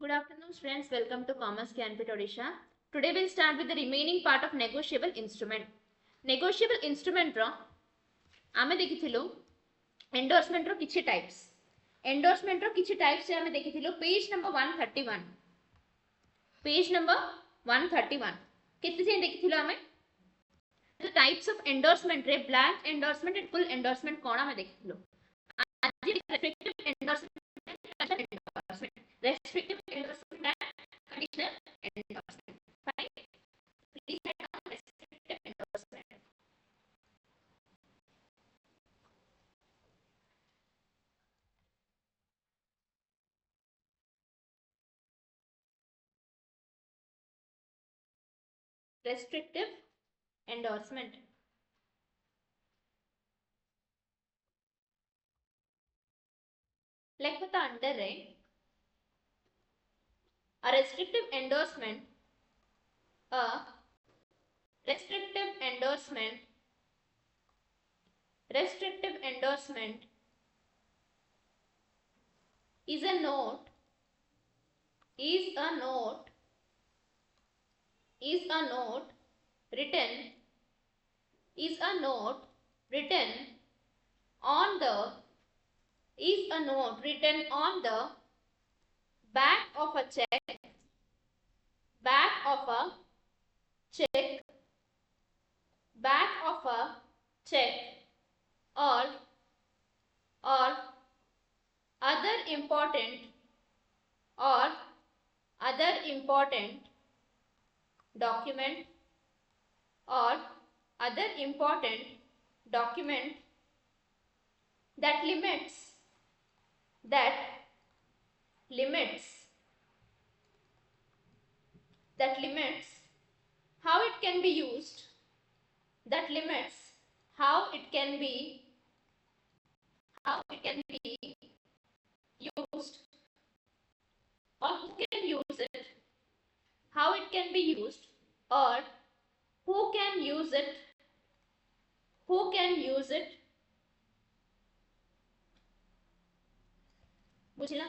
Good afternoon friends, welcome to Commerce Canpit Odisha. Today we'll start with the remaining part of negotiable instrument. Negotiable instrument ro आमे देखिथिलु endorsement रो किछि types. Endorsement रो किछि types से आमे देखिथिलु page number 131. Page number 131. केते से देखिथिलु आमे the types of endorsement रे blank endorsement and full endorsement कोन आमे देखिथिलु. आज restrictive endorsement restrictive endorsement and conditional endorsement. Fine. Please write down restrictive endorsement. Restrictive endorsement. Like with the under a restrictive endorsement, restrictive endorsement is a note written on the back of a check or other important document that limits how it can be used, how it can be used, or who can use it, how it can be used, or who can use it, बुझिला.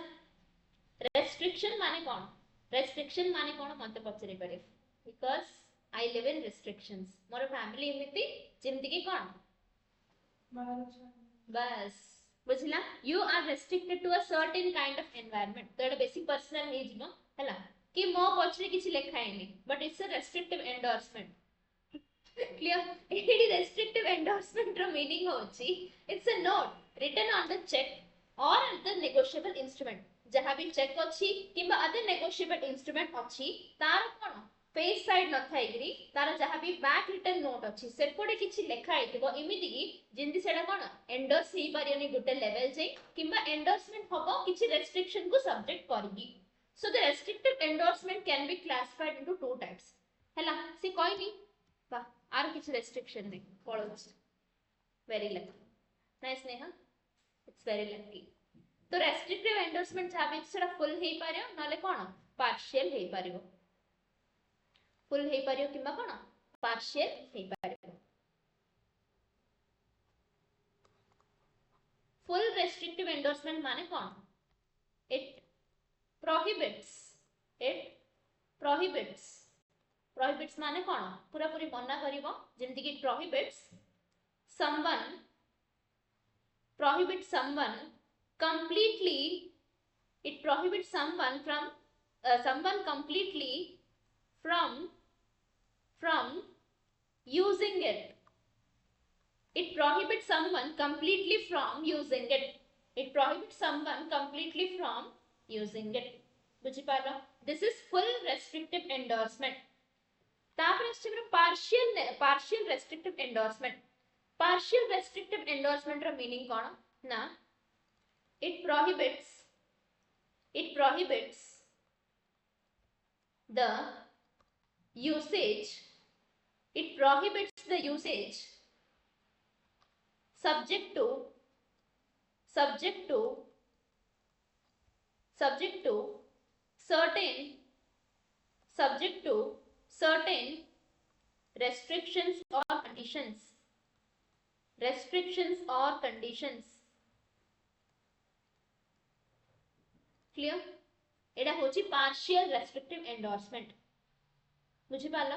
restriction माने कोन मते पचरे पारे, because I live in restrictions. मोर family एमिति जेमति कि कोन बस बुझिला. you are restricted to a certain kind of environment. तो एटा basic personal हे जिवो हला कि मो पचरे किछि लेखा हेनी, but it's a restrictive endorsement. Clear? एडी restrictive endorsement रो मीनिंग होछि it's a note written on the check or the negotiable instrument. जहाँ भी चेक अच्छी किंबा अदर नेगोशिएबल इंस्ट्रूमेंट अच्छी तार कोन फेस साइड न थाइग्री तार जहाँ भी बैक रिटर्न नोट अच्छी सेपटे किछि लेखा आइतबो इमिति कि जिंदी सेडा कोन एंडोर्स ही परियनी गुटे लेवल जे किंबा एंडोर्समेंट हबो किछि रेस्ट्रिक्शन को सब्जेक्ट करगी. So the restrictive endorsement can be classified into two types. हला से कहनी बा आर किछि रेस्ट्रिक्शन नै पळोस very lucky. Nice Neha, it's very lucky. तो रेस्ट्रिक्टिव एंडोर्समेंट जहाँ भी सेटा फुल हे पारियो नले कोन पार्शियल हे पारियो, फुल हे पारियो किंबा कोन पार्शियल हे पारियो. फुल रेस्ट्रिक्टिव एंडोर्समेंट माने कोन इट prohibits माने कोन पूरा पूरी मना करिवो जेमति कि prohibits someone completely, it prohibits someone from someone completely from using it. It prohibits someone completely from using it. It prohibits someone completely from using it. बुझी पालो. This is full restrictive endorsement. तापर आछे partial restrictive endorsement. Partial restrictive endorsement रो meaning कोन ना it prohibits the usage subject to certain restrictions or conditions. Clear? एटा होची partial restrictive endorsement बुझी पालो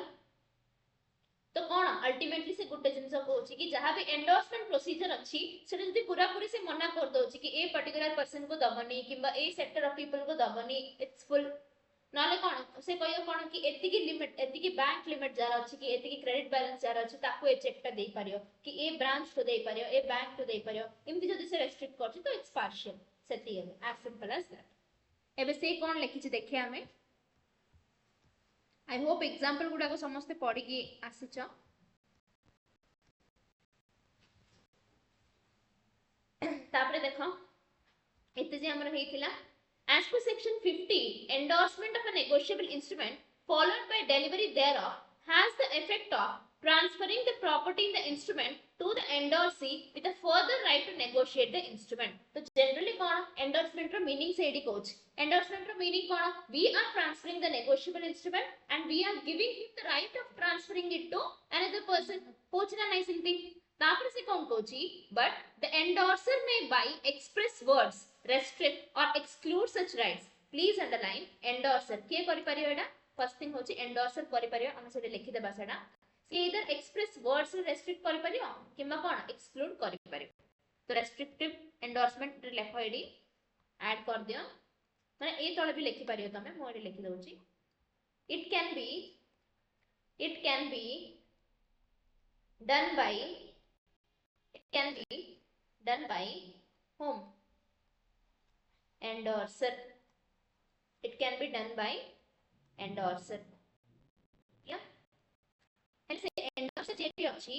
तो कौन अल्टीमेटली से गोटे जिनस कहूँ कि जहाँ भी एंडोर्समेंट प्रोसीजर अच्छी से जब पूरा पूरी से मना कर दउची कि ए पर्टिकुलर पर्सन को दबनी किंबा ए सेक्टर ऑफ पीपल को दबनी इट्स फुल नाले कौन से कहयो कौन कि एतिकी लिमिट एतिकी बैंक लिमिट जार अछि कि एतिकी क्रेडिट बैलेंस जार अछि ताको ए चेक टा दे पारियो कि ए ब्रांच को दे पारियो ए बैंक को दे पारियो इमति जदी से रेस्ट्रिक्ट करछि तो इट्स पार्शियल सेति एज सिंपल एज दैट एबे से कौन लिखि छि देखिए हमें आई होप एग्जांपल गुडा को समस्त पढ़ी की आसीच तापरे देखो एते जे हमर हेतिला as per section 50 endorsement of a negotiable instrument followed by delivery thereof has the effect of transferring the property in the instrument to the endorsee with a further right to negotiate the instrument तो generally कौन endorsement रो meaning से AD coach endorsement रो meaning कौन we are transferring the negotiable instrument and we are giving him the right of transferring it to another person पूछना नहीं simply तापर से कौन Kochi but the endorser may by express words restrict or exclude such rights please underline endorser के करि परियो एटा first thing होची endorser करि परियो हम से लिखि देबा सेडा से इधर एक्सप्रेस वर्ड्स रेस्ट्रिक्ट करि परियो किबा कोन एक्सक्लूड करि परियो तो रेस्ट्रिक्टिव एंडोर्समेंट लेखो एडी ऐड कर दियो माने ए तळे भी लिखि परियो तमे मो एडी लिखि दउची it can be done by whom endorser it can be done by endorser या एंड से एंडोर्सर जेटी अछि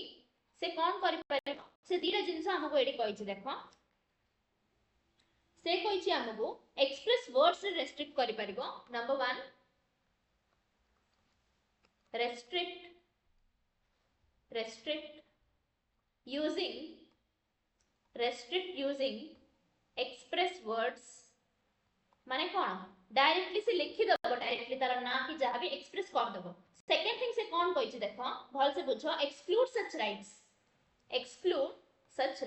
से कोन करि परबो से दीटा जिंस हमको एडी कहि छि देखो से कहि छि हमको एक्सप्रेस वर्ड्स रेस्ट्रिक्ट करि परबो number 1 restrict using express words माने कौन डायरेक्टली से लिखि दबो डायरेक्टली तार ना कि जहां भी एक्सप्रेस कर दबो सेकंड थिंग से कौन कहि छि देखो भल से बुझो exclude such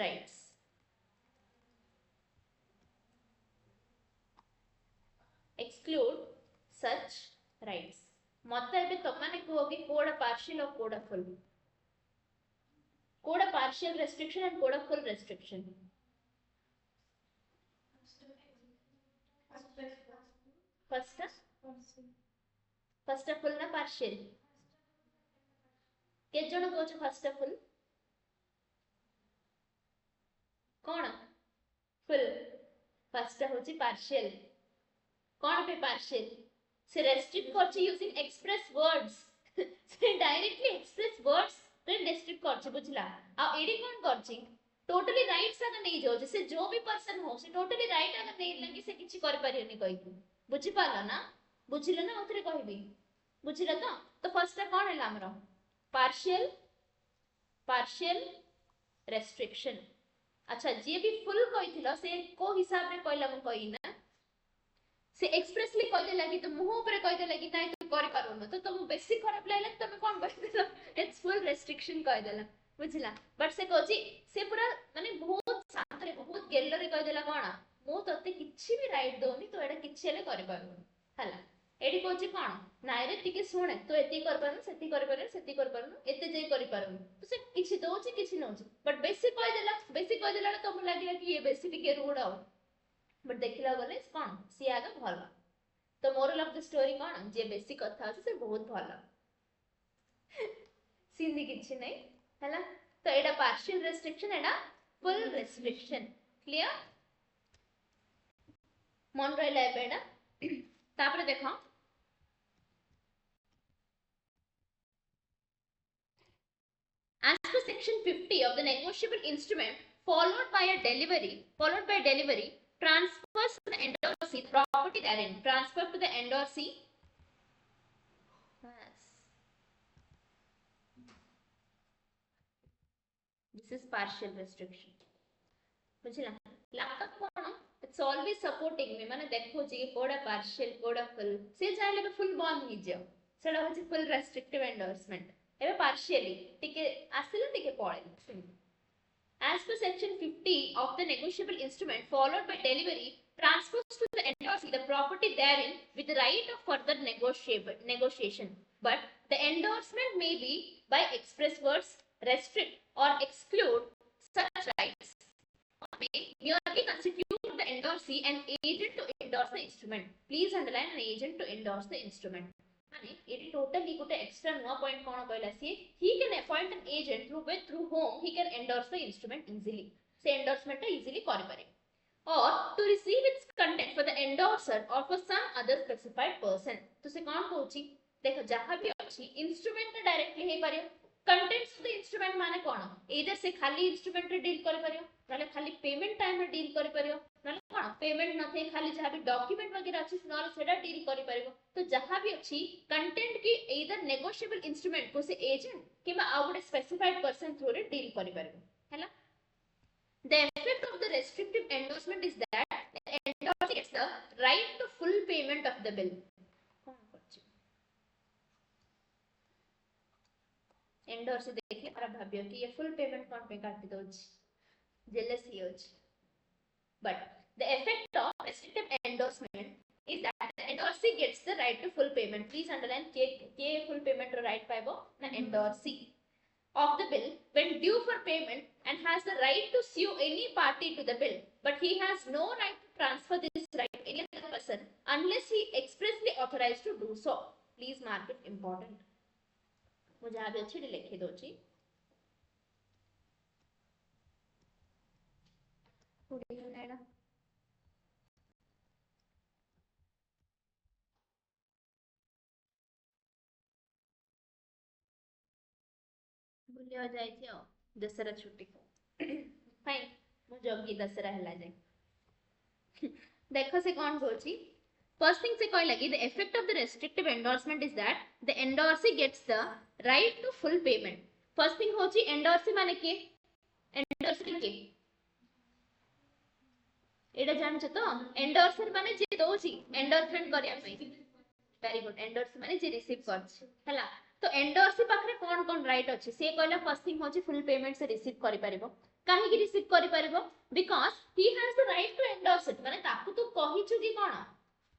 rights मत एबे तो माने को कि कोडा पार्शियल और कोडा फुल कोडा पार्शियल रेस्ट्रिक्शन एंड कोडा फुल रेस्ट्रिक्शन फर्स्ट फुल ना पार्शियल के जण कोच फर्स्ट फुल कोन फुल फर्स्ट होची पार्शियल कोन पे पार्शियल से रेस्ट्रिक्ट करछि यूजिंग एक्सप्रेस वर्ड्स से डायरेक्टली एक्सप्रेस वर्ड्स रे रेस्ट्रिक्ट करछि बुझला आ एडी कोन करछि टोटली राइट्स अगर नहीं जो जैसे जो भी पर्सन हो से टोटली राइट अगर नहीं लगी से किछि कर परियोनी कहि बुझि पालो ना बुझिले ना उतरे कहबी बुझिले तो फर्स्ट कोन हैला हमरो पार्शियल रेस्ट्रिक्शन अच्छा जे भी फुल कहिथिलो से को हिसाब रे कहला हम कहि ना से एक्सप्रेसली कहते लगी तो मुंह ऊपर कहते लगी नहीं तो कर पारो तो तुम बेसी खराब लागले तुम कोन कहि देलो इट्स फुल रेस्ट्रिक्शन कहि देला बुझला बट से कहछि से पूरा माने बहुत शांत रे बहुत गेल रे कहि देला कोन मु तते किछि भी राइट दोनी तो एडा किछि हेले कर पारो हला एडी कहछि कोन नाइ रे टिके सुने तो एती कर पारो सेती कर पारो एते जे कर पारो तो से किछि दोछि किछि नोछि बट बेसी कहि देला तो मु लागला कि ये बेसी टिके रूड आउ बट देखिला गले कोन सी आगे भलो तो मोरल ऑफ द स्टोरी कोन जे बेसी कथा अछि से बहुत भलो सिंधी किछि नै हला तो एडा पार्शियल रेस्ट्रिक्शन एडा फुल रेस्ट्रिक्शन क्लियर मन रहला एबेडा तापर देखो as per section 50 of the negotiable instrument followed by delivery transfers to the endorsee property therein transfer to the endorsee yes. This is partial restriction बुझला लाका कोन इट्स ऑलवेज सपोर्टिंग में माने देखो जी कोडा partial कोडा फुल से चाहले फुल बंद हो जाओ सेडा होची फुल रेस्ट्रिक्टिव एंडोर्समेंट एबे पार्शियली टिके आसिले टिके पळे As per section 50 of the negotiable instrument, followed by delivery, transfers to the endorsee the property therein with the right of further negotiation. But the endorsement may be by express words restrict or exclude such rights, or may merely constitute the endorsee an agent to endorse the instrument. Please underline an agent to endorse the instrument. माने एटी totally गोटे extra नुआ point कोन कहला सी he can appoint an agent through whom he can endorse the instrument easily से endorsement easily कर पारे or to receive its content for the endorser or for some other specified person. तो से कौन कहूची देखो जहां भी अछि इंस्ट्रूमेंट डायरेक्टली हे पारियो कंटेंट्स ऑफ द इंस्ट्रूमेंट माने कोन एदर से खाली इंस्ट्रूमेंट रे डील कर पारियो नाले खाली पेमेंट टाइम रे डील कर पारियो नाले कोन पेमेंट नथे खाली जहां भी डॉक्यूमेंट वगैरह अछि नाले सेडा डील कर पारियो तो जहां भी अछि कंटेंट की एदर नेगोशिएबल इंस्ट्रूमेंट को से एजेंट किबा आ गुटे स्पेसिफाइड पर्सन थ्रू रे डील कर पारियो हैला. The effect of the restrictive endorsement is that the endorsee gets the right to full payment of the bill. Endorsee देखिए और भाबियो कि ये फुल पेमेंट कौन पे काटी दोछ जेलस ही होछ. But the effect of restrictive endorsement is that the endorsee gets the right to full payment. Please underline के full payment रो right पाइबो ना endorsee of the bill when due for payment and has the right to sue any party to the bill, but he has no right to transfer this right to any other person unless he expressly authorized to do so. Please mark it important. मुझे आगे अच्छे लिखे दो जी. भूली हो जाए थी दशहरा छुट्टी फाइन मु जगी दशहरा हला जाए देखो से कौन बोलची. First thing से कोई लगी the effect of the restrictive endorsement is that the endorsee gets the right to full payment. First thing होची endorsee माने के endorsee के एटा जान छ तो endorser माने जे दोची endorsement करिया पे वेरी गुड एंडोर्सी माने जे रिसीव करछ हला. तो एंडोर्सी पाखरे कोन कोन राइट अछि से कहला फर्स्ट थिंग होछि फुल पेमेंट से रिसीव करि परिबो. काहे कि रिसीव करि परिबो because he has the right to endorse it माने ताकू तू कहि छु कि कोन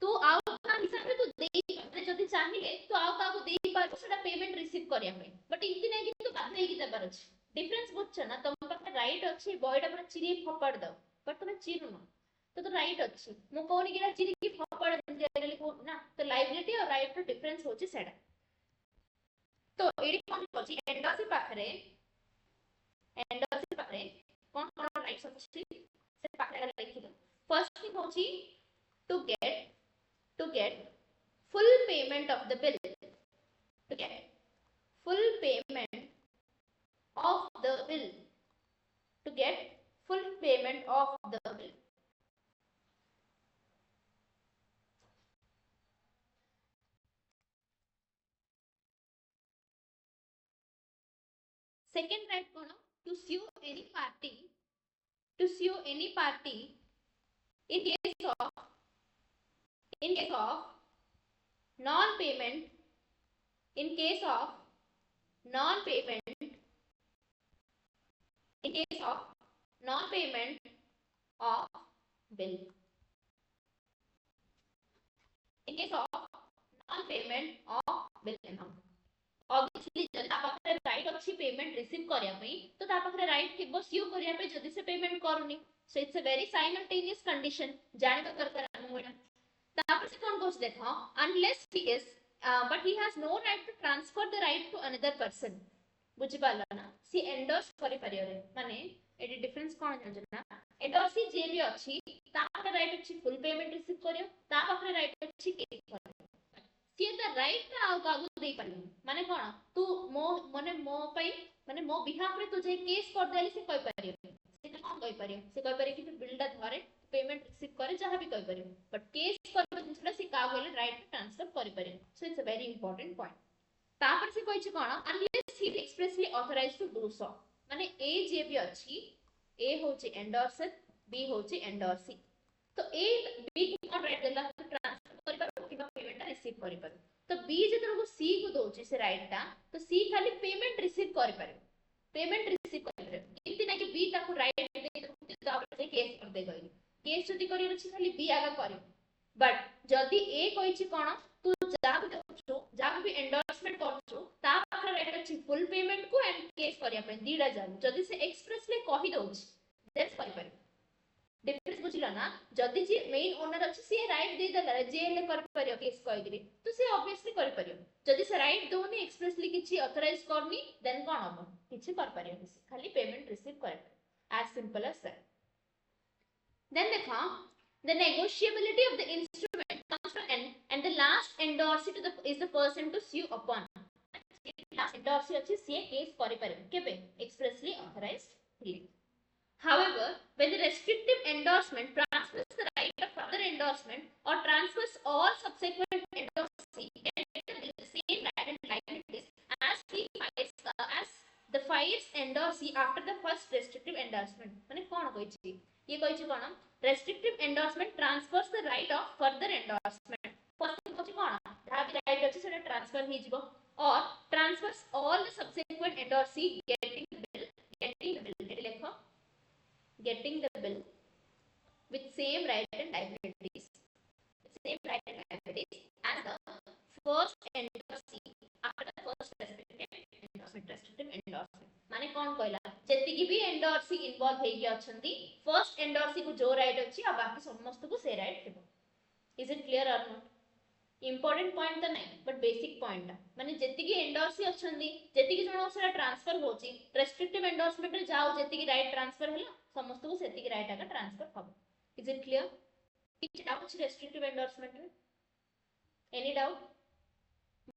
तू आउ का हिसाब रे तू देई माने जदी चाहिए तो आउ का को देई पार सेटा पेमेंट रिसीव करिया पे बट इति नै कि तू बाध्य कि देबार अछि. डिफरेंस बुझछ ना तुम पाखरे राइट अछि बॉयडा पर चिरी फपड़ दो बट तुम चिरू न तो राइट अछि मु कोनी कि चिरी की फपड़ देले को ना तो लायबिलिटी और राइट रो डिफरेंस होछि सेडा. तो एडी कोन होछि एंडोर्सी पाखरे कोन कोन राइट्स अछि से पाखरे लिखि दो. फर्स्ट थिंग होछि to get full payment of the bill, to get full payment of the bill, to get full payment of the bill. Second right kono to sue any party in case of non-payment in case of non-payment of bill, in case of non-payment of bill amount. Obviously जदा पाखरे right अछि payment receive करिया पई तो ता पाखरे right थिबो स्यू करिया पे जदी से पेमेंट करूनी so it's a very simultaneous condition जाने दरकार हमोडा. तापर से कोन कोच देखो unless he is but he has no right to transfer the right to another person. बुझि पाला ना सी एंडोर्स करि परियो रे माने एडी डिफरेंस कोन जान ना एंडोर्सी जे भी अछि ता पाखरे राइट अछि फुल पेमेंट रिसीव करियो ता पाखरे राइट अछि केस करियो सी द राइट आ कागु दे परियो माने कोन तू मो पई माने मो बिहाफ रे तू जे केस कर देली से कहि परियो से कोन कहि परियो से कहि परियो कि तू बिल दा धरे पेमेंट रिसीव करे जहां भी कहि परियो बट केस करबो जिसला से कागु ले राइट ट्रांसफर करि परियो. So it's a very important point. तापर से कहि छ कोन unless he expressly authorized to do so माने ए जे भी अछि ए होछि एंडोर्सर बी होछि एंडोर्सी. तो ए बी को राइट देला ट्रांसफर करि पर कि पेमेंट रिसीव करि पर तो बी जेतर को सी को दोछि से राइट ता तो सी खाली पेमेंट रिसीव करि पर पेमेंट रिसीव करि पर इति ना कि बी ताको राइट दे तापर केस कर दे गई केस जदी करियर अछि खाली बी आगा करियो बट जदी ए कहिछि कोन तू जा भी एंडोर्समेंट करछु ता पाखर राइट अछि फुल पेमेंट को एंड केस करिया पे दीडा जान जदी से एक्सप्रेसली कहि दोछ दैट्स करि पारे डिफरेंस बुझिला ना जदी जे मेन ओनर अछि से राइट दे देला जेल कर परियो केस कहि दिरि तो से ऑब्वियसली कर परियो जदी से राइट दोनी एक्सप्रेसली किछि ऑथराइज करनी देन कोन हो किछि कर परियो खाली पेमेंट रिसीव करे as simple as that then देखो the negotiability of the instrument comes to an and the last endorsee to the is the person to sue upon last endorsee अछि से केस करि परियो केबे expressly authorized however when the restrictive endorsement transfers the right of further endorsement or transfers all subsequent endorsee the same right and liabilities as the files endorsee after the first restrictive endorsement माने कोन कहै छी ये कहै छी कोन restrictive endorsement transfers the right of further endorsement first कहै छी कोन जहा भी right अछि सेटा ट्रांसफर हि जिवो or transfers all the subsequent endorsee getting the bill लेखो getting the bill with same right and liabilities as the first endorsee after the first restrictive endorsement माने कोन कहला जेति की भी एंडोर्सी इन्वॉल्व हेगी अछंती फर्स्ट एंडोर्सी को जो राइट अछि आ बाकी समस्त को से राइट हेबो इज इट क्लियर और नॉट इंपोर्टेंट पॉइंट त नै बट बेसिक पॉइंट माने जेति की एंडोर्सी अछंती जेति की जणो से ट्रांसफर होची रेस्ट्रिक्टिव एंडोर्समेंट रे जाओ जेति की राइट ट्रांसफर हैला समस्त को सेति की राइट आका ट्रांसफर हबो इज इट क्लियर किछ डाउट रेस्ट्रिक्टिव एंडोर्समेंट रे एनी डाउट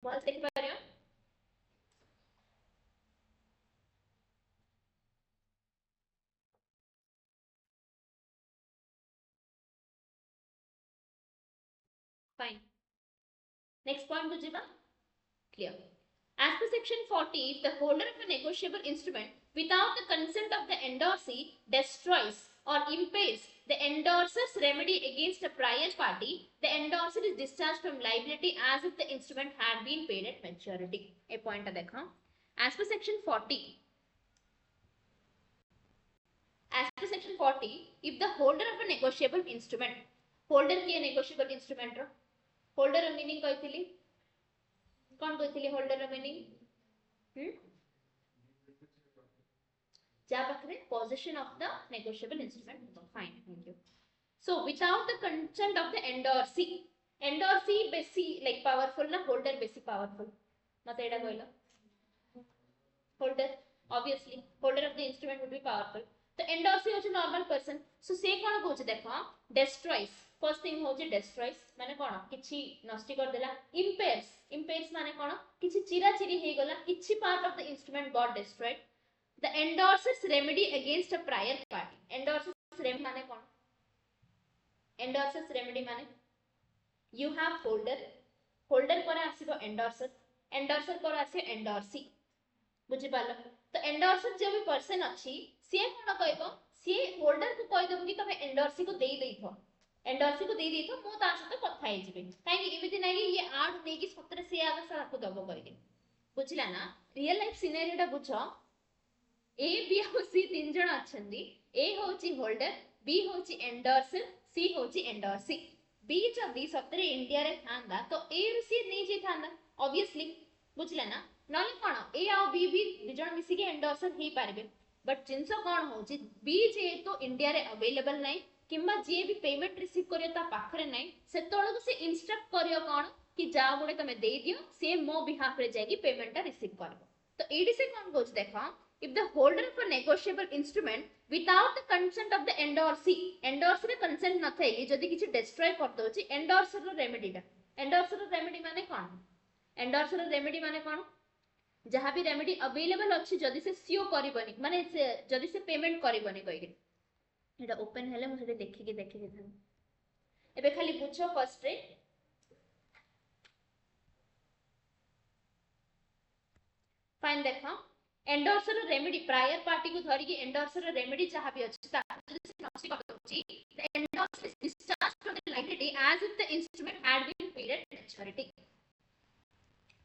बोल देख पारियो fine next point to jiba clear as per section 40 if the holder of a negotiable instrument without the consent of the endorsee destroys or impairs the endorser's remedy against a prior party the endorser is discharged from liability as if the instrument had been paid at maturity a point dekho as per section 40 if the holder of a negotiable instrument holder की negotiable instrument रो holder meaning कहितली कोन कहितली holder meaning जा पाखरे possession of the negotiable instrument fine thank you so without the consent of the endorsee बेसी like powerful ना holder बेसी powerful मते एडा कहलो holder obviously holder of the instrument would be powerful तो endorsee होची normal person so से कोन कहूची देखो destroys first thing होची destroys माने कोन किछि नष्टि कर देला impairs माने कोन किछि चिरा चिरी हे गला किछि part of the instrument got destroyed the endorser's remedy against a prior party endorser's remedy माने कोन endorser's remedy माने you have holder पर आसीबो endorser पर आसे endorsee बुझि पालो तो एंडोर्सर जो भी पर्सन अछि से कोन कहबो से होल्डर को कहि देबो कि तमे एंडोर्सी को देई देइथो मो ता सते कथा हे जिबे काहे कि एमिति नै कि ये आड नै कि सतरे से आगा सारा को दबो कहि बुझिला ना रियल लाइफ सिनेरियोटा बुझो ए बी और सी तीन जण अछंदी ए होची होल्डर बी होची एंडोर्सर सी होची एंडोर्सी बी जदी सतरे इंडिया रे थांदा तो ए रो सी नै जे थांदा ऑब्वियसली बुझिला ना नले कोन ए आ बी भी दुजण मिसी के एंडोर्सर ही पारबे बट जिंसो कोन होची बी जे तो इंडिया रे अवेलेबल नै किंबा जे भी पेमेंट रिसीव करियो ता पाखरे नै सेतोळो से इंस्ट्रक्ट करियो कोन कि जा गुडे तमे दे दियो से मो बिहाफ रे जागी पेमेंट रिसीव करबो तो एडी से कोन बोच देखो if the holder of a negotiable instrument without the consent of the endorsee endorser रे consent न थाई जदी किछि डिस्ट्रॉय कर दोची endorser रो रेमेडी माने कोन endorser रो रेमेडी माने कोन जहा भी रेमेडी अवेलेबल अछि जदी से सीओ करबनी माने से जदी से पेमेंट करबनी कहि एटा ओपन हेले म सेटे देखि के थान एबे खाली बुझो फर्स्ट रे फाइन देखो एंडोर्सर रेमेडी प्रायर पार्टी को धरि के एंडोर्सर रेमेडी जहा भी अछि ता नॉसी कर दोची the endorser is discharge from the liability as if the instrument had been paid at maturity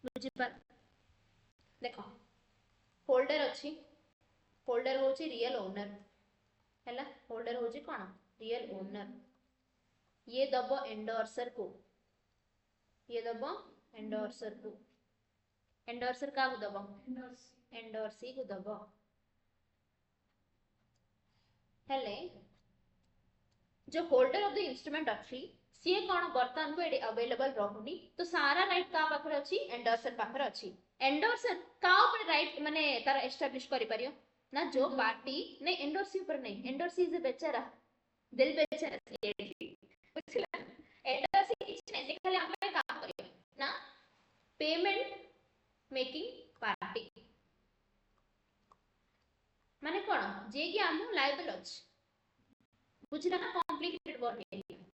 बुझि पर देखो होल्डर अछि होल्डर होची रियल ओनर हैला होल्डर होची कोन रियल ओनर ये दबो एंडोर्सर को ये दबो एंडोर्सर को एंडोर्सर का दबो एंडोर्सी को दबो हेले जो होल्डर ऑफ द इंस्ट्रूमेंट अछि सी कोन बर्तन को एडी अवेलेबल रहउनी तो सारा राइट का पाखर अछि एंडोर्सर पाखर अछि एंडोर्सर का ऊपर राइट माने तार एस्टैब्लिश करि परियो ना जो पार्टी नहीं एंडोर्सी ऊपर नहीं एंडोर्सी इज अ बेचारा दिल बेचारा बुझला एंडोर्सी किछ नहीं खाली हम काम करियो ना पेमेंट मेकिंग पार्टी माने कोन जे कि हम लायबल अछि बुझला ना कॉम्प्लिकेटेड वर्ड है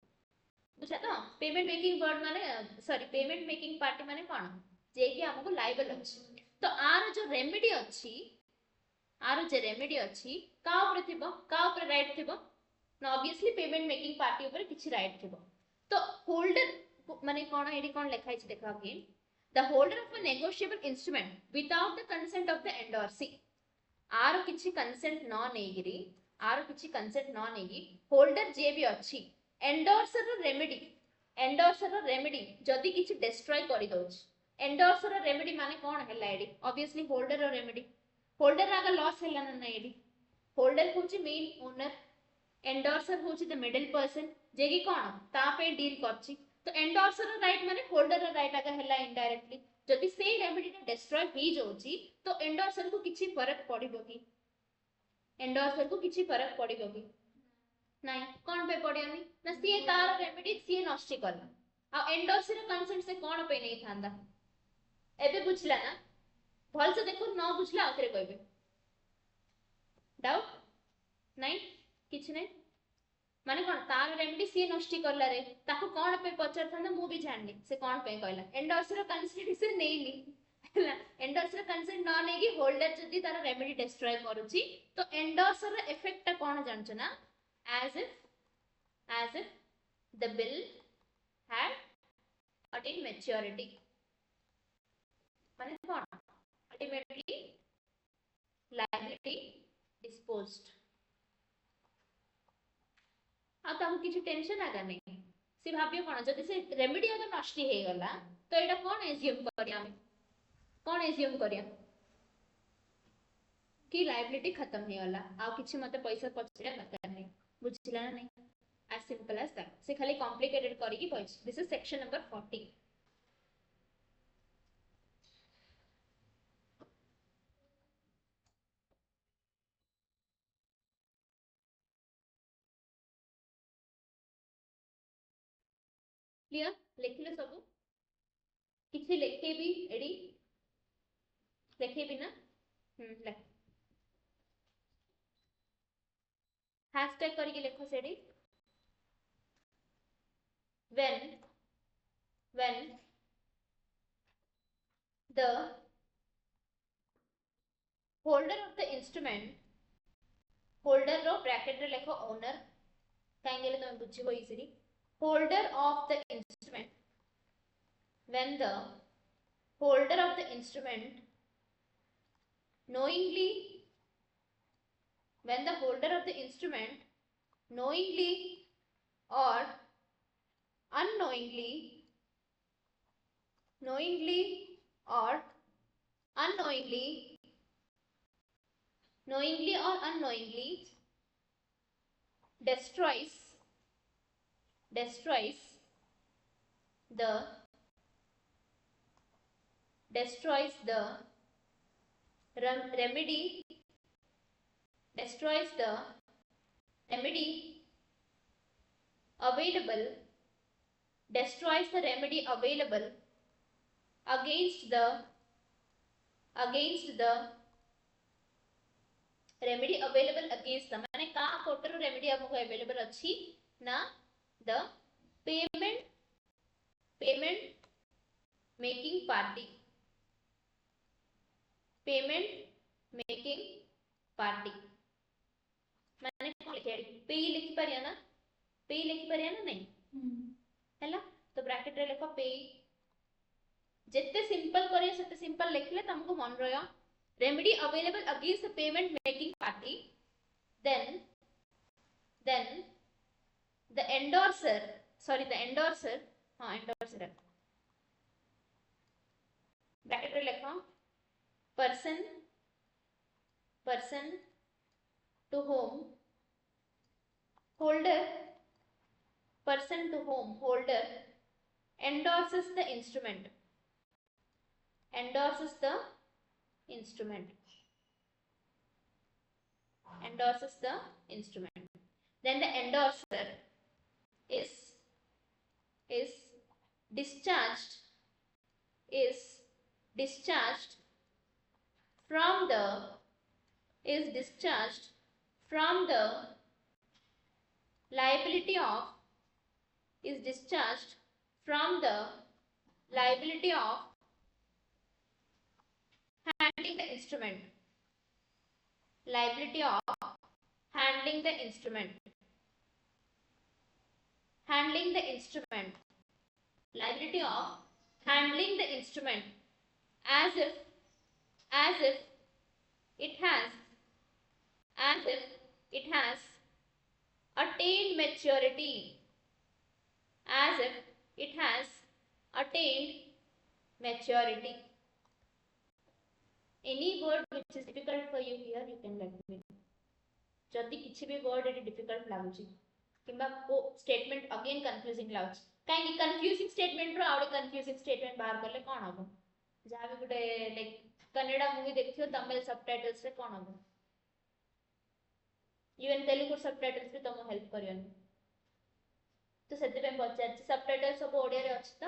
बुझला तो पेमेंट मेकिंग वर्ड माने सॉरी पेमेंट मेकिंग पार्टी माने कोन जे कि हमको लायबल अछि तो आर जो रेमेडी अछि आर जे रेमेडी अछि का ऊपर थिबो का ऊपर राइट थिबो ना ऑब्वियसली पेमेंट मेकिंग पार्टी ऊपर किछि राइट थिबो तो होल्डर माने कोन एडी कोन लिखा अछि देखा again the holder of a negotiable instrument without the consent of the endorsee आर किछि कंसेंट न नेगिरी आर किछि कंसेंट न नेगी होल्डर जे भी अछि एंडोर्सर रेमेडी जदि किछि डिस्ट्रॉय करि दोछ एंडोर्सर रेमेडी माने कोन हैला एडी ऑब्वियसली होल्डर रेमेडी होल्डर आगा लॉस हैला ना एडी होल्डर होची मेन ओनर एंडोर्सर होची द मिडिल पर्सन जे कि कोन ता पे डील करछि तो एंडोर्सर राइट माने होल्डर राइट आगा हैला इनडायरेक्टली जदि से रेमेडी डिस्ट्रॉय ही जोची तो एंडोर्सर को किछि फरक पड़िबो कि एंडोर्सर को किछि फरक पड़िबो कि नहीं कोन पे पड़ियोनी ना सी तार रेमेडी सी नष्टि करला आ एंडोर्सर कंसेंट से कोन पे नहीं थांदा एबे बुझला ना भल से देखो न बुझला आखरे कहबे डाउट नहीं किछ नहीं माने कोन तार रेमेडी सी नष्टि करला रे ताको कोन पे पचर थांदा मु भी जाननी से कोन पे कहला एंडोर्सर कंसेंट से नेइली हला एंडोर्सर कंसेंट न नेगी होल्डर जदी तार रेमेडी डिस्ट्रॉय करूची तो एंडोर्सर इफेक्ट ता कोन जानछ ना as if the bill had attained maturity माने कोन ultimately liability disposed आ तम किछि टेंशन आगा नहीं से भाबियो कोन जदी से रेमेडी अगर नष्टि हे गला तो एटा कोन एज्यूम करिया हम कोन एज्यूम करिया कि लायबिलिटी खत्म हे गला आ किछि मते पैसा पछिया दरकार नहीं बुझिला ना नहीं as simple as that से खाली complicated करिकी कहछि this is section number 40 clear लिखले सब किछि लिखे भी एडी लिखे भी ना लिख हैशटैग करके लिखो सेडी when the holder of the instrument holder रो ब्रैकेट रे लिखो ओनर कांगेले तुम बुझिबो easily holder of the instrument when the holder of the instrument knowingly when the holder of the instrument knowingly or unknowingly or unknowingly or unknowingly destroys the remedy available destroys the remedy available against the remedy available against the माने का कोटर remedy हमको available अछि ना the payment making party माने कोन लिखे पे लिखि परिया ना नहीं हैला तो ब्रैकेट रे लिखो पे जेते सिंपल करिया सेते सिंपल लिखले तुमको मन रहयो remedy available against the payment making party then then the endorser, sorry, the endorser, endorser bracket रे लिखो person to whom holder, person to whom holder endorses the instrument, endorses the instrument, endorses the instrument. Then the endorser is discharged, is discharged from the, is discharged from the liability of, is discharged from the liability of handling the instrument, liability of handling the instrument, handling the instrument, liability of handling the instrument, as if it has, as if it has attained maturity, as if it has attained maturity. Any word which is difficult for you here, you can let me know. जदि किसी भी word eighty difficult लागुची किंबा को statement again confusing लागुची काहे confusing statement रो आउडे confusing statement बाहर करले कोन हबो जहा भी गुटे लाइक कन्नड़ा मूवी देखियो तमिल सबटाइटल्स रे कोन हबो इवन तेलुगु सबटाइटल्स भी तमो हेल्प करियन तो सेते पे पचार सबटाइटल सब ओडिया रे अछि त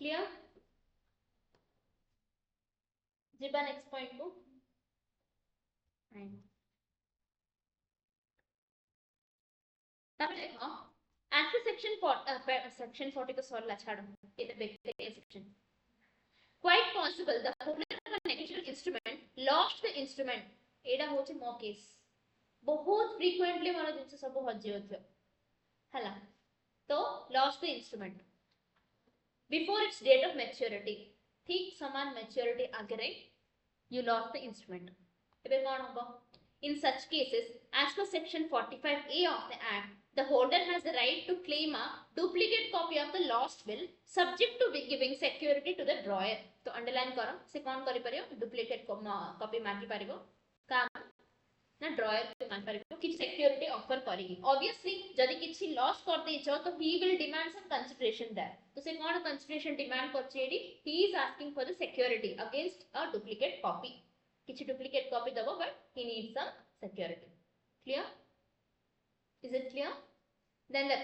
क्लियर जीबा नेक्स्ट पॉइंट को तब देखो as per section 40 तो सरला छाड़ो ये तो देखते हैं section quite possible the holder of a negotiable instrument lost the instrument एडा होचे मो केस बहुत frequently मानो जिनसे सब हजे होथियो हला तो lost the instrument before its date of maturity ठीक समान maturity आगे रहे you lost the instrument एबे कोन होबो in such cases as per section 45A of the act the holder has the right to claim a duplicate copy of the lost bill subject to be giving security to the drawer तो underline करो से कोन करि परियो duplicate copy मांगी परिबो काम ना dryer पे मान परिबो कि सिक्योरिटी ऑफर करेगी ऑब्वियसली जदी किछि लॉस कर देछो तो he will demand some consideration that तो से कोन कंसिडरेशन डिमांड करछि एडी he is asking for the security against a duplicate copy किछि डुप्लीकेट कॉपी दबो but he needs some security clear is it clear then the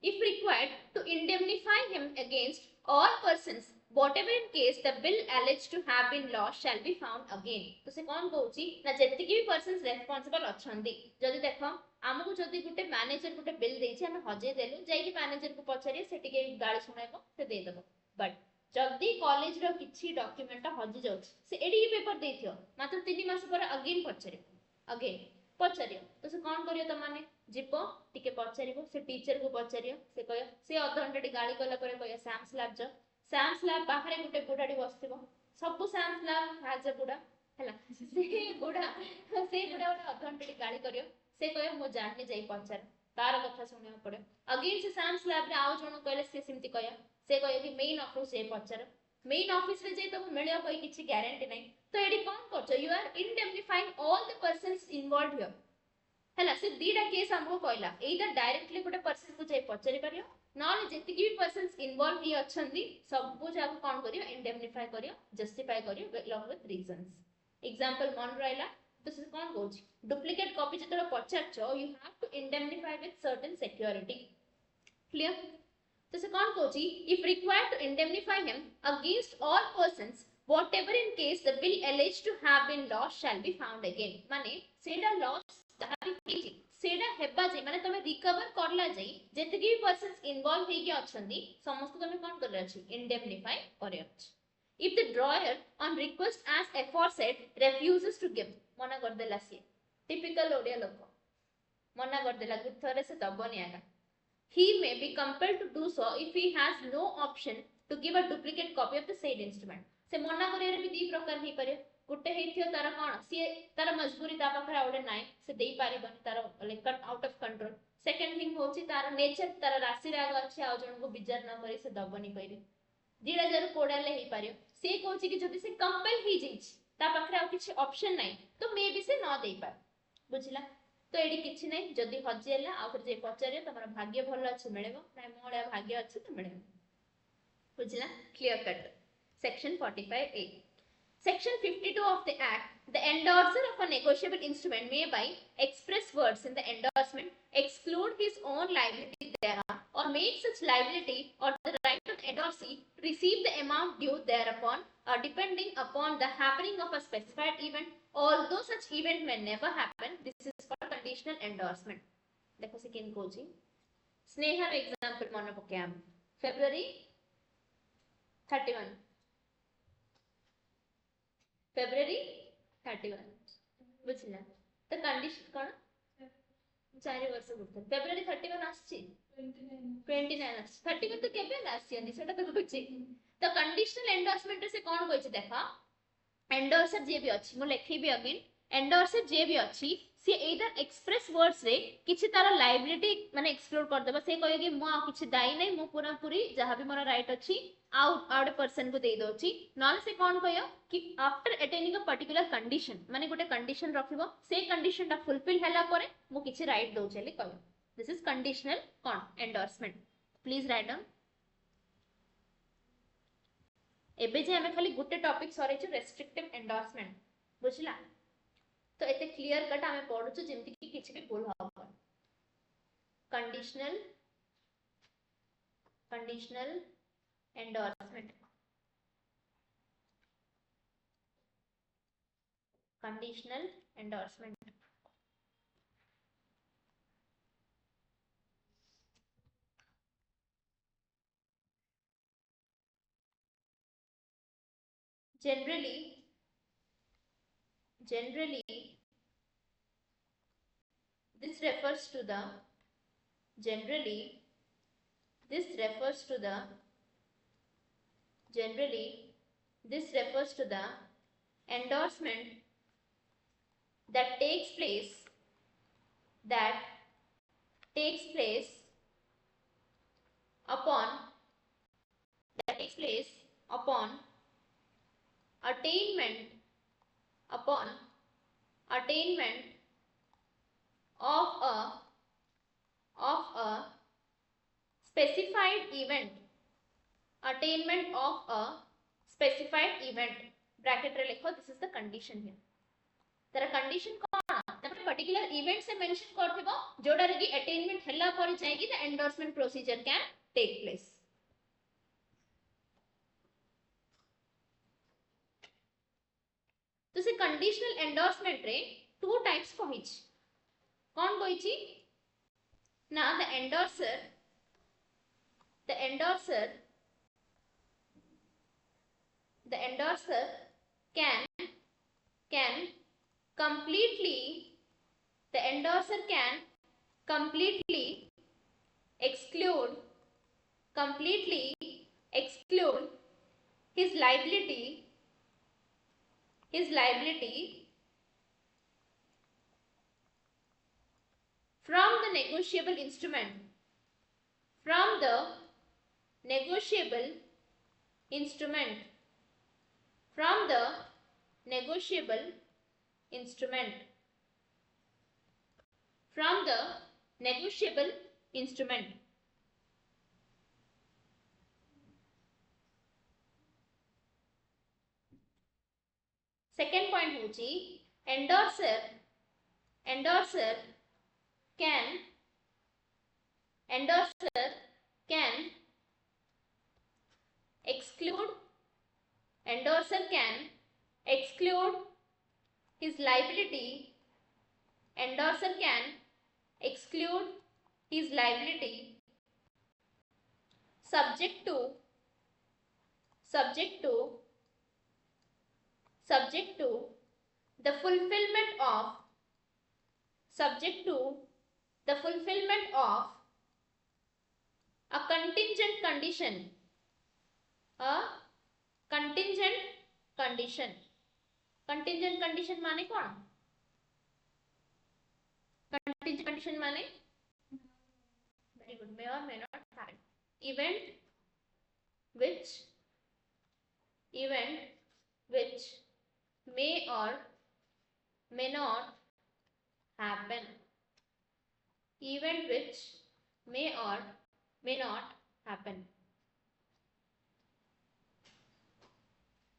if required to indemnify him against all persons whatever in case the bill alleged to have been lost shall be found again तो से कौन कहउची ना जति की भी persons responsible अछंदी जदी देखो हमकु जदी गुटे मैनेजर गुटे बिल देछि हम हजे देलु जाई कि मैनेजर को पछारी से टिके गाड़ी सुनाइबो से दे देबो बट जदी कॉलेज रो किछि डॉक्यूमेंट हजे जाउ से एडी पेपर देथियो मात्र 3 मास पर अगेन पछारी अगेन पछारियो तो से कोन करियो त माने जीपो टिके पछारिबो से टीचर को पछारियो से कहयो से अध घंटा गाली कला परे कहयो सैम स्लैब बाहर गुटे बुढाडी बसथिबो सब सैम स्लैब हाज बुढा हला से बुढा अध घंटा गाली करियो से कहयो मो जाननी जाई पछार तार कथा सुनियो पड़े अगेन से सैम स्लैब रे आउ जणो कहले से सिमती कहयो से कहयो कि मेन ऑफिस जे पछार मेन ऑफिस रे जे तो मिलियो कोई किछि गारंटी नै तो एडी कोन करछो you are indemnifying all the persons involved here हला से दीडा केस हमको कहला एइदर डायरेक्टली गोटे पर्सन को जे पछारी परियो नॉन जेति की भी पर्सन्स इन्वॉल्व ही अछंदी सब जाक कोन करियो इंडेमनिफाई करियो जस्टिफाई करियो along with reasons एग्जांपल मन रहला तो से कोन कहउची डुप्लीकेट कॉपी जतरा पछारछो you have to indemnify with certain security clear तो से कोन कहउची if required to indemnify him against all persons whatever in case the bill alleged to have been lost shall be found again माने सेडा loss तारी KG सेडा हेबा जे माने तमे recover करला जाई जेतकी भी पर्सन्स इन्वॉल्व हे के अछंदी समस्त तमे कोन करले अछि इंडेमनिफाई करे अछि if the drawer on request as aforesaid refuses to give मना कर देला से टिपिकल ओडिया लोक मना कर देला गुथरे से दबनी आगा he may be compelled to do so if he has no option to give a duplicate copy of the said instrument से मना करियर भी दी प्रकार हे पारे गोटे हेथियो तार कोन सी तार मजबूरी ता पाखरे आउडे नाइ से देई पारिबन तार like out of control second thing होची तार नेचर तार राशि राग अछि आ जण को विचार न करी से दबनी कइले जीड़ा जर कोडाले हे पारियो से कहूची कि जदि से कंपेल ही जइछ ता पाखरे आ किछि ऑप्शन नाही तो मे बी से न देई पार बुझिला तो एडी किछि नाही जदि हजेला आ फिर जे पचारे तमरा भाग्य भलो अछि मिलेबो नाइ मोळे भाग्य अछि तो मिलेबो बुझिला clear cut section 45A Section 52 of the Act, the endorser of a negotiable instrument may by express words in the endorsement exclude his own liability thereon or make such liability or the right of the endorsee to receive the amount due thereupon depending upon the happening of a specified event although such event may never happen. This is called conditional endorsement. देखो second Kochi स्नेहर example मन पकेम February 31 February 31 बुझिला तो condition कोन 4 वर्ष गुडत February 31 आछि 29 आछि 31 तो केबे आछि सेटा तो बुझि तो कंडीशनल एंडोर्समेंट से कोन कहै छै देखा एंडोर्सर जे भी अछि मु लिखि भी अगेन एंडोर्सर जे भी अछि से एदर एक्सप्रेस वर्ड्स रे किछि तार लायबिलिटी माने एक्सक्लूड कर देबा से कहै कि मु आ किछि दाई नै मु पूरा पूरी जहां भी मोर राइट अछि आउट पर्सन को दे दोछि नॉन से कोन कहयो कि after attaining a particular condition माने गोटे कंडीशन रखिबो से कंडीशन ता फुलफिल हैला परे मु किछि राइट दो चली कहयो दिस इज कंडीशनल कोन एंडोर्समेंट प्लीज राइट डाउन एबे जे हमें खाली गोटे टॉपिक सरे छ रेस्ट्रिक्टिव एंडोर्समेंट बुझला तो एते क्लियर कट हमें पढु छ जेमति कि किछि भी भूल हो conditional endorsement conditional endorsement generally this refers to the endorsement that takes place upon attainment of a specified event bracket रे लिखो this is the condition here तर कंडीशन कोन तमे पर्टिकुलर इवेंट से मेंशन करथिबो जोडा रे कि अटेनमेंट हल्ला पर जायकी the endorsement procedure can take place तो से कंडीशनल एंडोर्समेंट रे टू टाइप्स कहिछ कोन कहिछि ना the endorser can completely exclude his liability from the negotiable instrument second point होची endorser can exclude his liability subject to the fulfillment of a contingent condition contingent condition माने कौन? Contingent condition माने very good, मे और may not happen. Event which may or may not happen. Event which may or may not happen.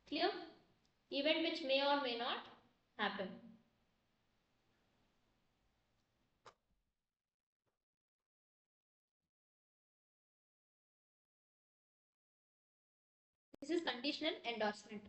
Clear? Event which may or may not happen. This is conditional endorsement.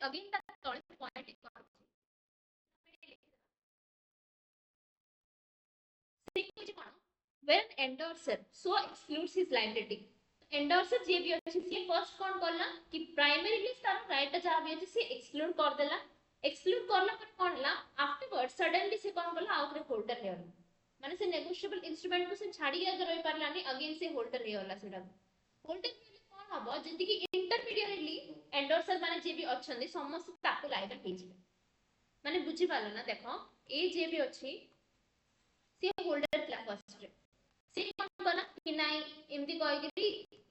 Again the point is when an endorser so excludes his liability. Endorser जे भी अछि से first कोन करला कि primarily तार right जहा भी अछि से एक्सक्लूड कर देला. एक्सक्लूड करला पर कोनला आफ्टरवर्ड सडनली से कोन करला आउथरे होल्डर हे माने से नेगोशिएबल इंस्ट्रूमेंट को से छाडी के अगर होई परलानी अगेन से होल्डर हे होला सेटा होल्डर हेले कोन हबो जति कि इंटरमीडिएटली एंडोर्सर माने जे भी अछंदी समस्त ताको लायबल हे जिवे माने बुझी पालो ना देखो ए जे भी अछि से होल्डर क्ला फर्स्ट रे से कोन करला कि नाही एमती कहि कि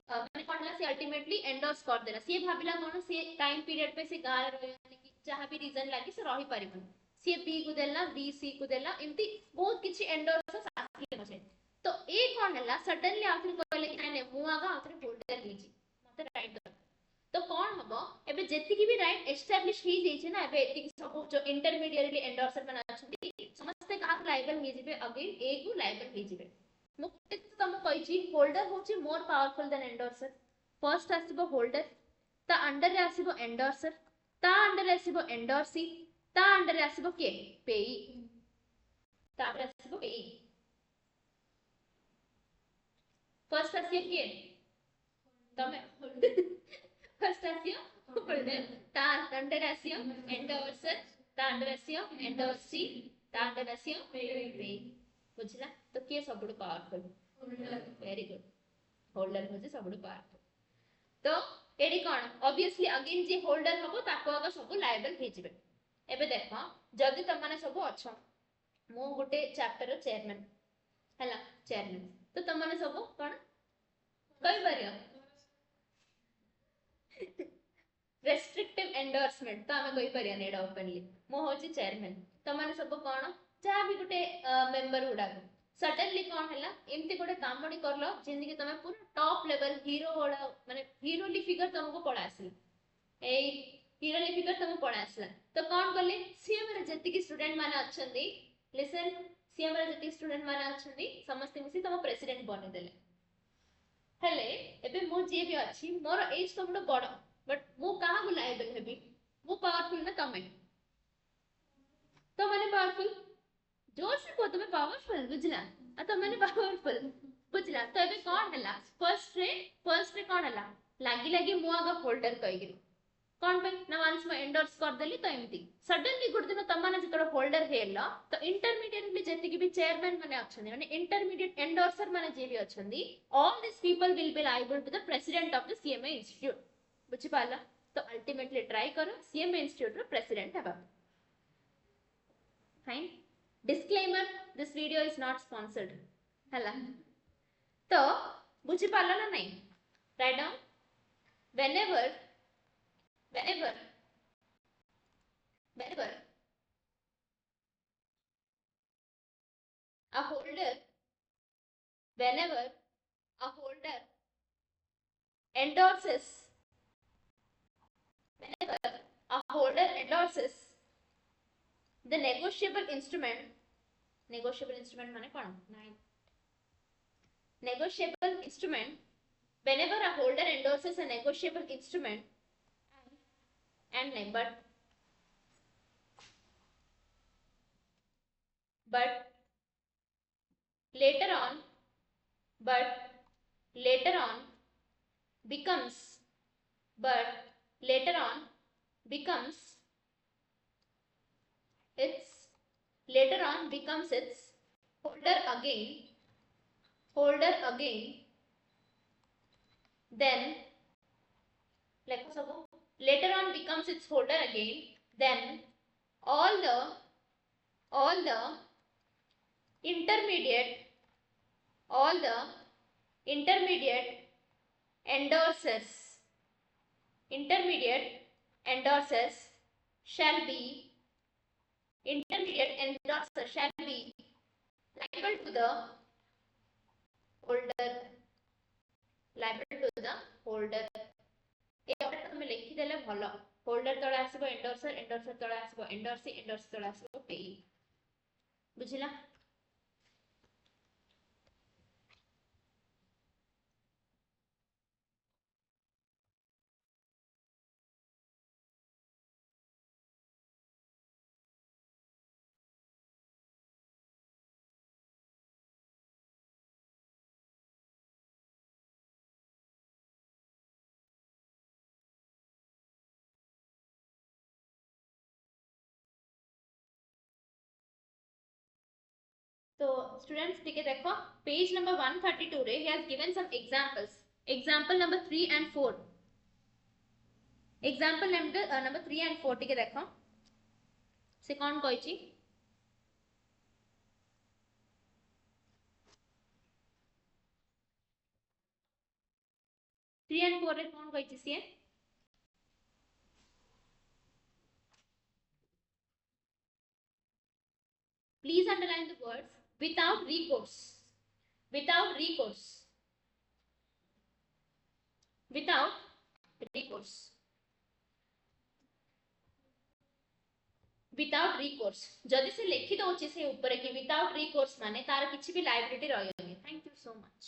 माने कोन हला से अल्टीमेटली एंडोर्स कर देला से भाबिला कोन से टाइम पीरियड पे से गार रहनी कि जहां भी रीजन लागी से रही परिबन से बी को देला बी सी को देला एमती बहुत किछि एंडोर्स आखिले मसे तो ए कोन हला सडनली आखिर कहले कि नाही मु आगा आखिर होल्डर लीजी मते राइट दो तो कोन हबो एबे जेति की भी राइट एस्टैब्लिश ही जै छै ना एबे एति सब जो इंटरमीडिएटली एंडोर्सर बना छथि समस्त का लायबल हे जिबे अगेन ए को लायबल हे जिबे मुक्ति तम कहि होल्डर होची more powerful than endorser first आसीबो होल्डर ता अंडर रे आसीबो एंडोर्सर ता अंडर रे आसीबो एंडोर्सी ता अंडर रे आसीबो के पेई ता रे आसीबो पेई फर्स्ट आसीबो के तमे फर्स्ट आसीबो होल्डर ता अंडर रे आसीबो एंडोर्सर ता अंडर रे आसीबो एंडोर्सी ता अंडर रे आसीबो पेई बुझला तो के सबुड powerful holder very good holder होजे सबुड पावरफुल तो एडी कोन ऑब्वियसली अगेन जे होल्डर हबो ताको आगा सब लायबल हे जिवे एबे देखो जदी त माने सब अछो मो गुटे चैप्टर रो चेयरमैन हला चेयरमैन तो त माने सब कोन कहि परियो रेस्ट्रिक्टिव एंडोर्समेंट तो हमें कहि परिया नेडा ओपनली मो होची चेयरमैन त माने सब कोन जहा भी गुटे मेंबर उडा सडनली कोन हला एमती गोटे कामडी करलो जिंदगी कि तमे पूरा टॉप लेवल हीरो वाला माने हीरोली फिगर तुमको पड़ा आसला ए हीरोली फिगर तुमको पड़ा आसला तो कोन करले सीएम रे जति कि स्टूडेंट माने अछंदी लिसन सीएम रे जति स्टूडेंट माने अछंदी समस्त मिसी तुम प्रेसिडेंट बने देले हेले एबे मो जे भी अछि मोर एज तुमडो बड़ बट मो कहा को लायबल हेबी मो पावरफुल ना तमे तो माने पावरफुल जोर से को तुम्हें पावरफुल बुझला आ तो मैंने पावरफुल बुझला तो एबे कोन हला फर्स्ट रे कोन हला लागी लागी मु आगा होल्डर कहि गेली कोन पे ना वंस म एंडोर्स कर देली तो एमती सडनली गुड दिन तमाने जतरो होल्डर हेला तो इंटरमीडिएटली जेति की भी चेयरमैन माने अछंदी माने इंटरमीडिएट एंडोर्सर माने जे भी अछंदी all this people will be liable to the president of the CMA institute बुझि पाला तो अल्टीमेटली ट्राई करो सीएमए इंस्टीट्यूट रो प्रेसिडेंट हेबा fine disclaimer this video is not sponsored hela तो बुझी पाला ना नहीं write down whenever a holder whenever a holder endorses the negotiable instrument माने कौन negotiable instrument whenever a holder endorses a negotiable instrument and but later on becomes but later on becomes its holder again, then later on becomes its holder again, then all the intermediate endorsers shall be liable to the holder A order तुम लिखि देले भलो holder तळे आसीबो endorser तळे आसीबो endorsee तळे आसीबो पेई बुझिला तो students ठीक है देखो पेज नंबर 132 रे he has given some example number 3 and 4 example number 3 and 4 ठीक है देखो से कौन कहछि 3 and 4 रे कौन कहछि से please underline the words without recourse without recourse जदि से लिखि दोछि से ऊपर कि विदाउट रिकोर्स माने तार किछि भी लायबिलिटी रहयनि थैंक यू सो मच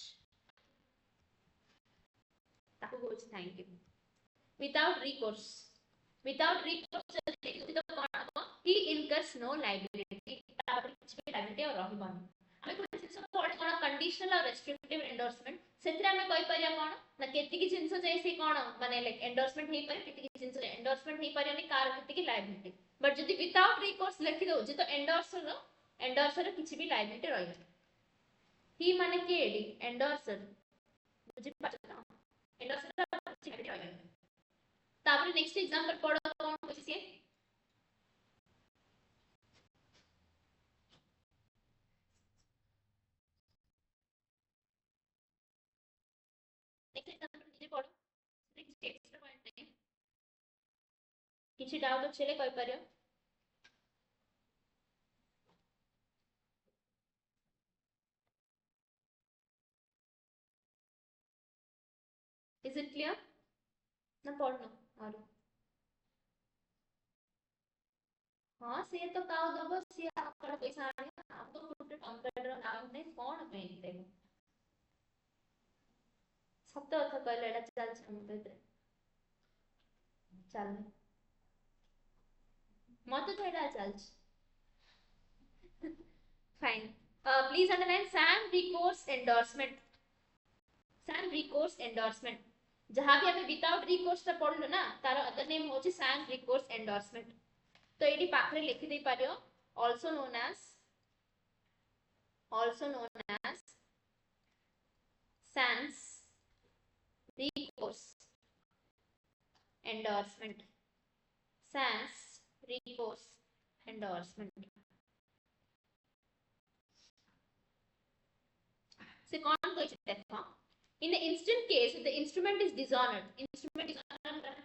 ताको बोलछि थैंक यू विदाउट रिकोर्स तो कोन ही इनकर्स नो लायबिलिटी तापर किछि भी लायबिलिटी और रहबनि हमें कोन जिंस कोन कंडीशनल और रेस्ट्रिक्टिव एंडोर्समेंट सेतिर हमें कहि परिया कोन ना केति की जिंस जै से कोन माने लाइक एंडोर्समेंट हे पर केति की जिंस एंडोर्समेंट हे परियानी कार केति की लायबिलिटी बट जदि विदाउट रिकोर्स लिखि दो जे तो एंडोर्सर किछि भी लायबिलिटी रहय ही माने के एडी एंडोर्सर बुझि पाछना एंडोर्सर किछि भी रहय तापर नेक्स्ट एग्जांपल पढो कोन होछि से नेक्स्ट एग्जांपल जे पढो नेक्स्ट एक्स्ट्रा पॉइंट नहीं किछि डाउट छले कहि परियो इज इट क्लियर ना पढ़नो और हां से तो काउ दबो से आपन पैसा आनी आप तो फुट कंप्यूटर नाम नहीं कोन पे देखो सत्य अर्थ कहले एटा चल हम पे चल मत तो एटा चल fine please underline Sam recourse endorsement जहां भी हमें विदाउट रिकोर्स ता पढलो ना तार अदर नेम होची सैम रिकोर्स एंडोर्समेंट तो एडी पाखरे लिखि दे पारियो also known as sans recourse endorsement से कौन कहै छै देखो in the instant case if the instrument is dishonored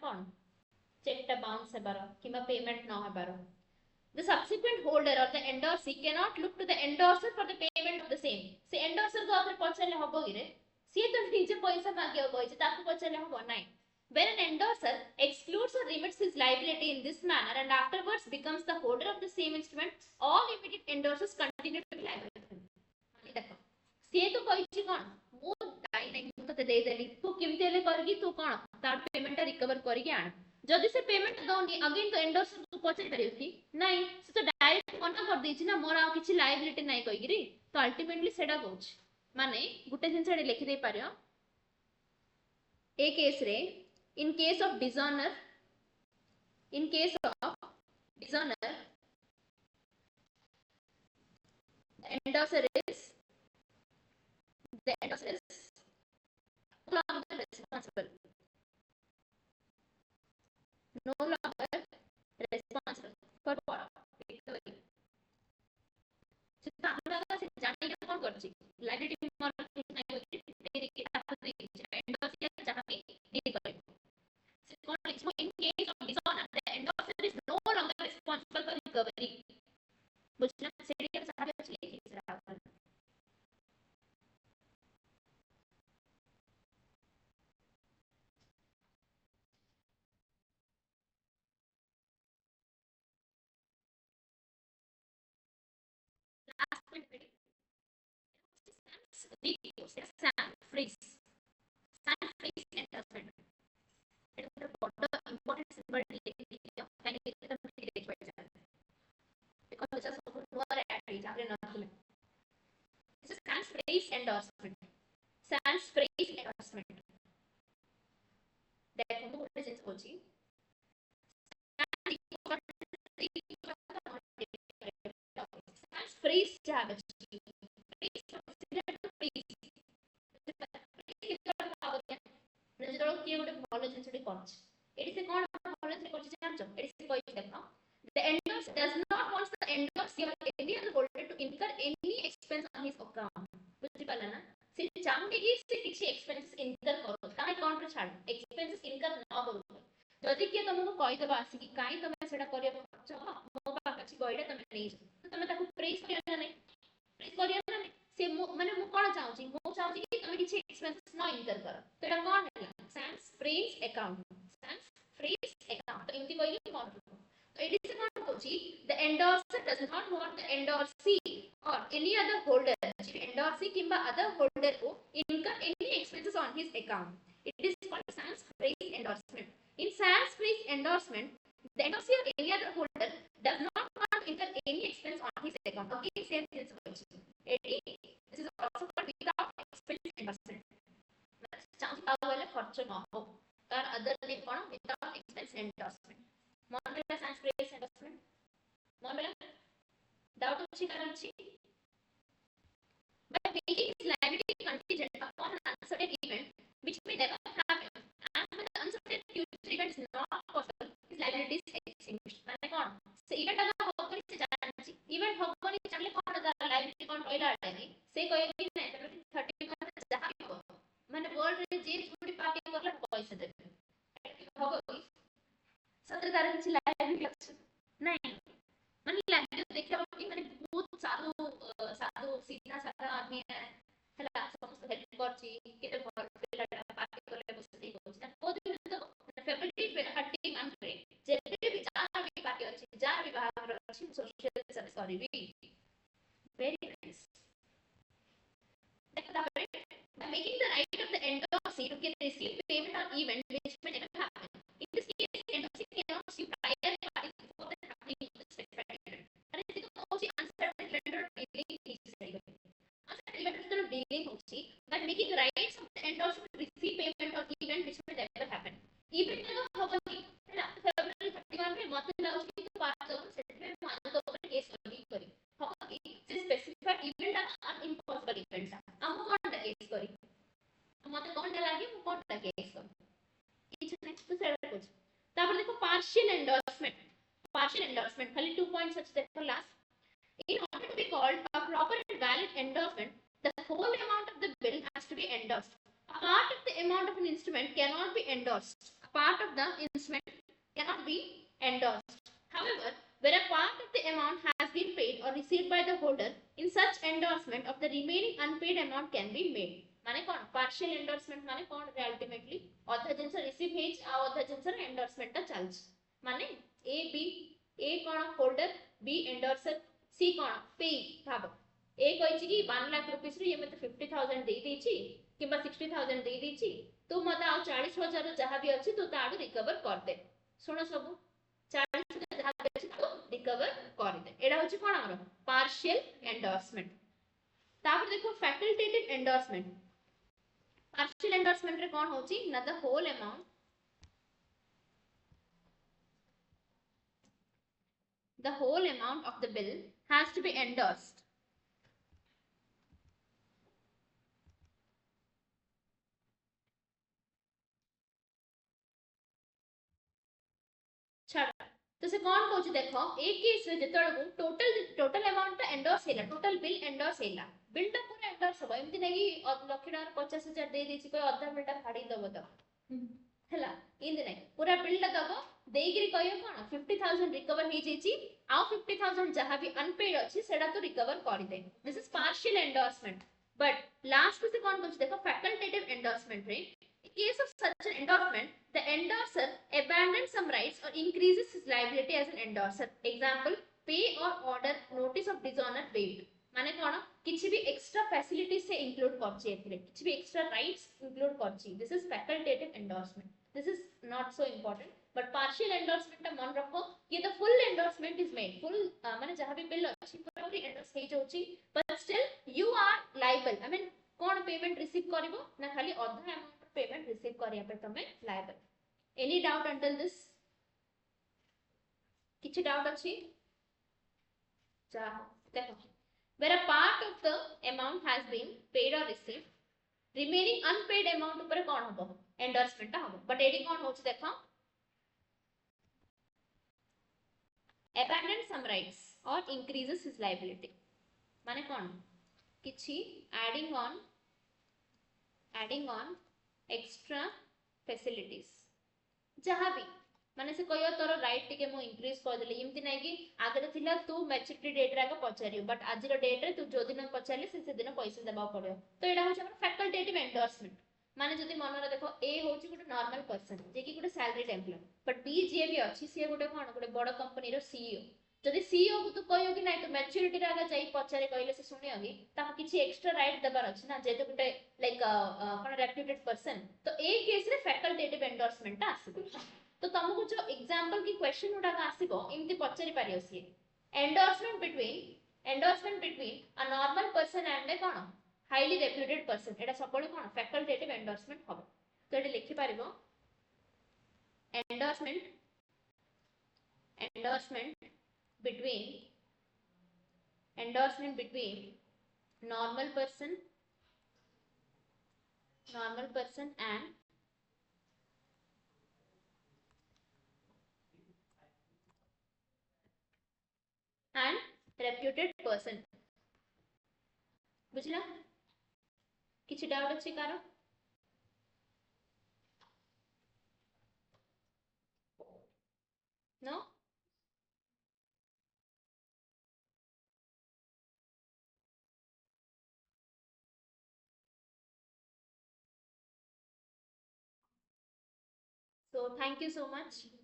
कौन चेक टा बाउंस हेबारो किबा पेमेंट न हेबारो the subsequent holder or the endorsee cannot look to the endorser for the payment of the same से endorser को आखिर पछले हबो गिरे से तो निजे पैसा मागियो गय छै ताको पछले हबो नै when an endorser excludes or remits his liability in this manner and afterwards becomes the holder of the same instrument all immediate endorsers continue to be liable देखो से तो कहै छै कोन मो दाई नै तो दे देली तू केमते ले करगी तू कोन तार पेमेंट रिकवर करगी आन जदि से पेमेंट दौनी अगेन तो एंडोर्सर को पछे परिथि नहीं से तो डायरेक्ट मना कर दै छि ना मोर आ किछि लायबिलिटी नै कहिगिरी तो अल्टीमेटली सेडा कहूछ माने गुटे जिंस एडे लिखि दे पारियो ए केस रे In case of dishonor, in case of dishonor, the endorser is no longer responsible. No longer responsible for what? Recovery. So हमरा से जाने के कौन करछि लाइबिलिटी मॉडल ठीक नहीं होती तेरे के आप एंडोर्सर जहां पे डील करे so कौन इसमें in case of dishonor the endorser is no longer responsible for recovery बुझना सीढ़ी के साथ चलिए इस राह पर last point Sam freeze endorsement it is the important symbol because it's a more at this is sans phrase endorsement देखो what is it होची sans phrase क्या किए गोटे भलो जिनसटी करछ एटी से कोन भलो से करछ जानछो एटी से कहि देखो the endorser does not want the endorser or any other holder to incur any expense on his account बुझि पाला ना से चाहूंगे कि से किछि एक्सपेंस इनकर करो काई अकाउंट रे छाड़ एक्सपेंसेस इनकर न करो जदि के तुमको कहि देबा आसी कि काई तुम सेटा करिया खर्च मो पाख अछि गइडा तुम नै तुम ताको प्रेस करिया नै प्रेस करिया नै से माने मु कोन चाहूची मु चाहूची कि तुम किछि एक्सपेंसेस न इनकर करो तो एटा कोन है sans phrase account तो इनती कहली कोन तो एडी से कोन होची the endorser does not want the endorsee or any other holder endorsee किंबा other holder को incur any expenses on his account it is called sans phrase endorsement in sans phrase endorsement the endorsee or any other holder does not want to incur any expense on his account okay same principle this is also called without expense endorsement chance वाले खर्च न हो तार other name कोन without expense endorsement मन बेला sans phrase endorsement मन बेला doubt अछि कारण अछि by making his liability contingent upon an uncertain event which may never happen and when the uncertain future event is not possible his liability is extinguished माने कोन से event अगर होकर से जान अछि इवेंट होकर चाले कोन लाइबिलिटी कोन पहिला आले से कहे कि नहीं 30 जहां भी माने वर्ल्ड रे जे छोटी पार्टी करला पैसा देबे होबो कि सत्र तार किछि लाइबिलिटी अछि नहीं माने लाइबिलिटी देखियो कि माने बहुत साधु सीधा साधा आदमी है हला समस्त हेल्प करछि केते भल पिलाटा पार्टी करले बसि होछि ओ दिन तो फेब्रुअरी 30 मंथ रे जेते भी जहां भी पार्टी अछि जहां भी बाहर अछि सोशल सर्विस करबी वेरी नाइस देखता by making the right of the endorsee to get receive payment on event which may never happen. In this case, the endorsee cannot sue prior parties before the happening of the specified event. And this is also uncertain event or dealing necessary. Uncertain event or dealing also by making the rights of the endorsee to receive payment on event which may never happen. Event never होगा है ना February 31 में मत लाओ कि तो बात करो सेटलमेंट मान तो पर केस करी होगा कि स्पेसिफाइड इवेंट आर इम्पॉसिबल इवेंट्स हम कौन केस करी मते कोन लागे मु कोन केस करी किछ नै तो सेटा कुछ तापर देखो पार्शियल एंडोर्समेंट खाली 2 पॉइंट्स अछि देखो last in order to be called a proper and valid endorsement the whole amount of the bill has to be endorsed a part of the amount of an instrument cannot be endorsed a part of the instrument cannot be endorsed however where a part of the amount has been paid or received by the holder in such endorsement of the remaining unpaid amount can be made माने कोन partial endorsement माने कोन रे ultimately अधा जिंस receive hedge आ अधा जिंस endorsement ता चलछ माने ए कोन holder B endorser सी कोन पे भाबो ए कहिछि कि 1 lakh rupees रे ये मते 50000 दे देछि किबा 60000 दे देछि तू मते आ 40000 जहां भी अछि तू ताडू रिकवर कर दे सुनो सब 40000 जहां भी अछि तू रिकवर कर दे एडा होछि कोन हमर पार्शियल एंडोर्समेंट तापर देखो फैकल्टेटिव एंडोर्समेंट पार्शियल एंडोर्समेंट रे कोन होची ना the whole amount the whole amount of the bill has to be endorsed. छाड़ तो से कौन कहूँ देख ए केस रे जेतबेले टोटल अमाउंट टा एंडोर्स हैला टोटल बिल एंडोर्स हैला बिल टा पूरा एंडोर्स हो एमती नै कि लक्ष टका 50,000 दे देछि कोई अधा बिल टा फाड़ी दबो तो हैला इंदी नै पूरा बिल टा दबो देगिरी कहयो कोन 50,000 रिकवर हे जेछि आ 50,000 जहां भी अनपेड अछि सेडा तो रिकवर करि दे this is partial endorsement but last से कौन कहू देखो फैकल्टेटिव एंडोर्समेंट रे in case of such an endorsement the endorser abandons some rights or increases his liability as an endorser example pay or order notice of dishonor waived माने कोन किछि भी extra facilities से include करछि एथिरे किछि भी extra rights include करछि this is facultative endorsement this is not so important but partial endorsement मन रखो ये the full endorsement is made full माने जहां भी बिल अछि पूरा एंडोर्स हे जाउछि but still you are liable I mean कोन पेमेंट रिसीव करबो ना खाली अधा अमाउंट पेमेंट रिसीव करिया पे तमे liable any doubt until this किछि डाउट अछि जा देखो where a part of the amount has been paid or received remaining unpaid amount ऊपर कोन हबो एंडोर्समेंट हबो बट एडी कोन होछ देखो abandon some rights or increases his liability माने कोन किछि adding on extra facilities जहां भी माने से कहियो तोर राइट टिके मो इंक्रीज कर देली इमति नै कि आगे थिला तू मैच्योरिटी डेट रा पचारियो बट आज रो डेट रे तू जो दिन पचारली से दिन पैसा देबा पड़ियो तो एडा होछ हमर फैकल्टेटिव एंडोर्समेंट माने जदी मन रे देखो ए होची गुटे नॉर्मल पर्सन जे कि गुटे सैलरीड एम्प्लॉय बट बी जे भी अछि से गुटे कोन गुटे बड़ कंपनी रो सीईओ जदी सीईओ को तू कहियो कि नै तो मैच्योरिटी रा जाई पचारे कहले से सुनियो कि ता किछि एक्स्ट्रा राइट देबार अछि ना जे तो गुटे लाइक कोन रेप्यूटेड पर्सन तो ए केस रे फैकल्टेटिव एंडोर्समेंट ता आसीबो तो तुमको जो एग्जांपल की क्वेश्चन उडा आसीबो इमति पचारि पारियो सी endorsement between a normal person and a कोन हाईली रेप्यूटेड पर्सन एटा सबले कोन फैकल्टेटिव एंडोर्समेंट हबो तो एटी लिखि पारिबो endorsement between normal person and reputed person बुझला किछि डाउट अछि कारो no so thank you so much